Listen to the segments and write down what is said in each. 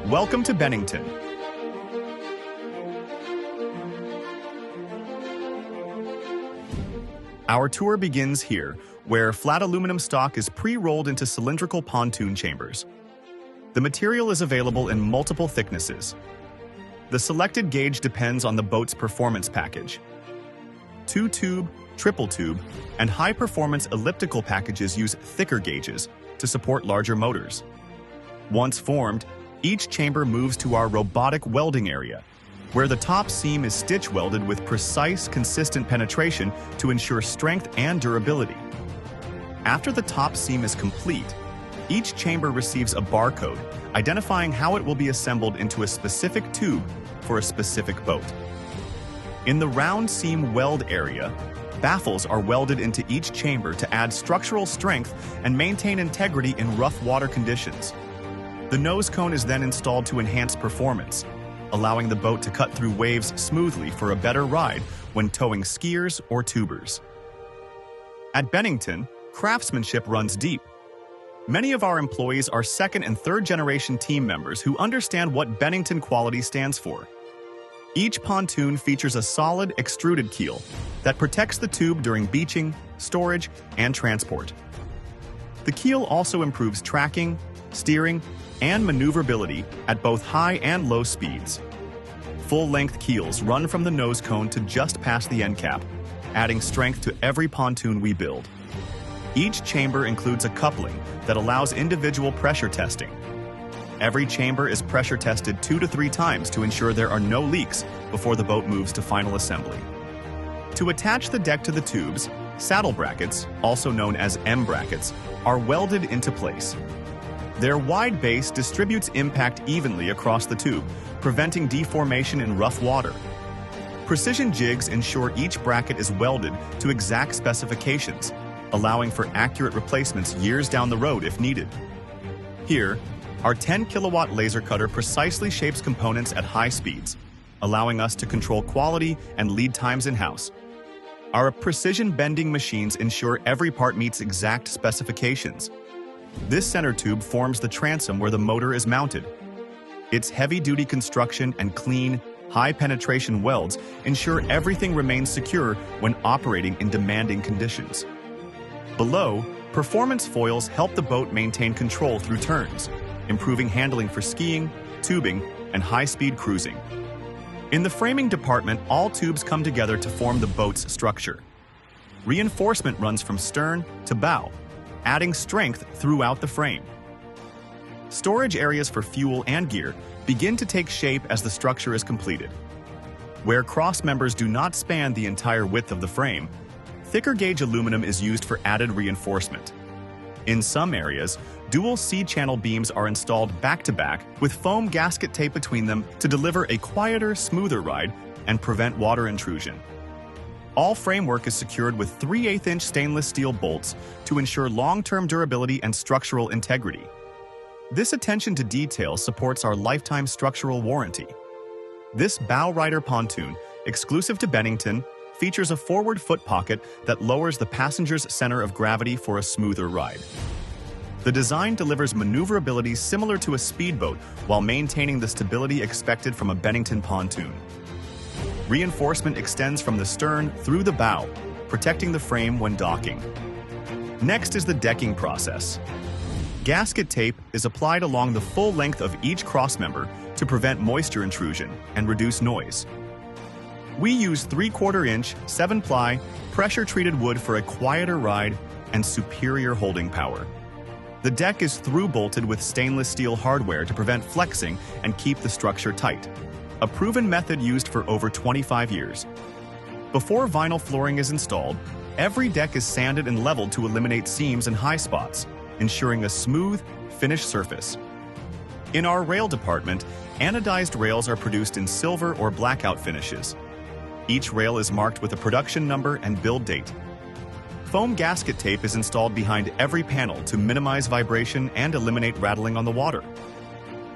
Welcome to Bennington. Our tour begins here, where flat aluminum stock is pre-rolled into cylindrical pontoon chambers. The material is available in multiple thicknesses. The selected gauge depends on the boat's performance package. 2-tube, triple-tube, and high-performance elliptical packages use thicker gauges to support larger motors. Once formed, each chamber moves to our robotic welding area, where the top seam is stitch welded with precise, consistent penetration to ensure strength and durability. After the top seam is complete, each chamber receives a barcode identifying how it will be assembled into a specific tube for a specific boat. In the round seam weld area, baffles are welded into each chamber to add structural strength and maintain integrity in rough water conditions. The nose cone is then installed to enhance performance, allowing the boat to cut through waves smoothly for a better ride when towing skiers or tubers. At Bennington, craftsmanship runs deep. Many of our employees are second and third generation team members who understand what Bennington quality stands for. Each pontoon features a solid extruded keel that protects the tube during beaching, storage, and transport. The keel also improves tracking, steering, and maneuverability at both high and low speeds. Full-length keels run from the nose cone to just past the end cap, adding strength to every pontoon we build. Each chamber includes a coupling that allows individual pressure testing. Every chamber is pressure tested 2 to 3 times to ensure there are no leaks before the boat moves to final assembly. To attach the deck to the tubes, saddle brackets, also known as M-brackets, are welded into place. Their wide base distributes impact evenly across the tube, preventing deformation in rough water. Precision jigs ensure each bracket is welded to exact specifications, allowing for accurate replacements years down the road if needed. Here, our 10-kilowatt laser cutter precisely shapes components at high speeds, allowing us to control quality and lead times in-house. Our precision bending machines ensure every part meets exact specifications. This center tube forms the transom where the motor is mounted. Its heavy-duty construction and clean, high-penetration welds ensure everything remains secure when operating in demanding conditions. Below, performance foils help the boat maintain control through turns, improving handling for skiing, tubing, and high-speed cruising. In the framing department, all tubes come together to form the boat's structure. Reinforcement runs from stern to bow, adding strength throughout the frame. Storage areas for fuel and gear begin to take shape as the structure is completed. Where cross members do not span the entire width of the frame, thicker gauge aluminum is used for added reinforcement. In some areas, dual C-channel beams are installed back-to-back with foam gasket tape between them to deliver a quieter, smoother ride and prevent water intrusion. All framework is secured with 3/8-inch stainless steel bolts to ensure long-term durability and structural integrity. This attention to detail supports our lifetime structural warranty. This bow rider pontoon, exclusive to Bennington, features a forward foot pocket that lowers the passenger's center of gravity for a smoother ride. The design delivers maneuverability similar to a speedboat while maintaining the stability expected from a Bennington pontoon. Reinforcement extends from the stern through the bow, protecting the frame when docking. Next is the decking process. Gasket tape is applied along the full length of each crossmember to prevent moisture intrusion and reduce noise. We use 3/4-inch, 7-ply, pressure-treated wood for a quieter ride and superior holding power. The deck is through-bolted with stainless steel hardware to prevent flexing and keep the structure tight, a proven method used for over 25 years. Before vinyl flooring is installed, every deck is sanded and leveled to eliminate seams and high spots, ensuring a smooth, finished surface. In our rail department, anodized rails are produced in silver or blackout finishes. Each rail is marked with a production number and build date. Foam gasket tape is installed behind every panel to minimize vibration and eliminate rattling on the water.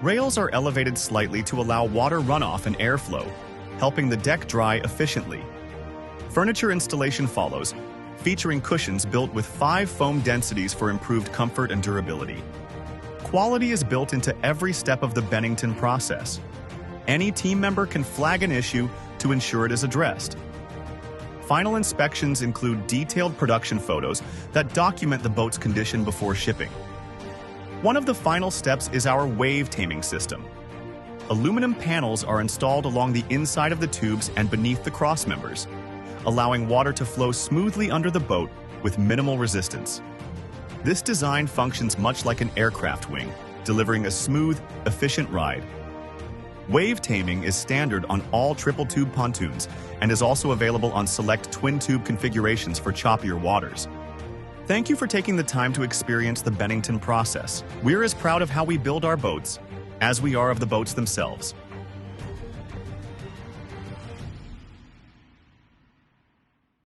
Rails are elevated slightly to allow water runoff and airflow, helping the deck dry efficiently. Furniture installation follows, featuring cushions built with 5 foam densities for improved comfort and durability. Quality is built into every step of the Bennington process. Any team member can flag an issue to ensure it is addressed. Final inspections include detailed production photos that document the boat's condition before shipping. One of the final steps is our wave taming system. Aluminum panels are installed along the inside of the tubes and beneath the cross members, allowing water to flow smoothly under the boat with minimal resistance. This design functions much like an aircraft wing, delivering a smooth, efficient ride. Wave taming is standard on all triple-tube pontoons and is also available on select twin-tube configurations for choppier waters. Thank you for taking the time to experience the Bennington process. We're as proud of how we build our boats as we are of the boats themselves.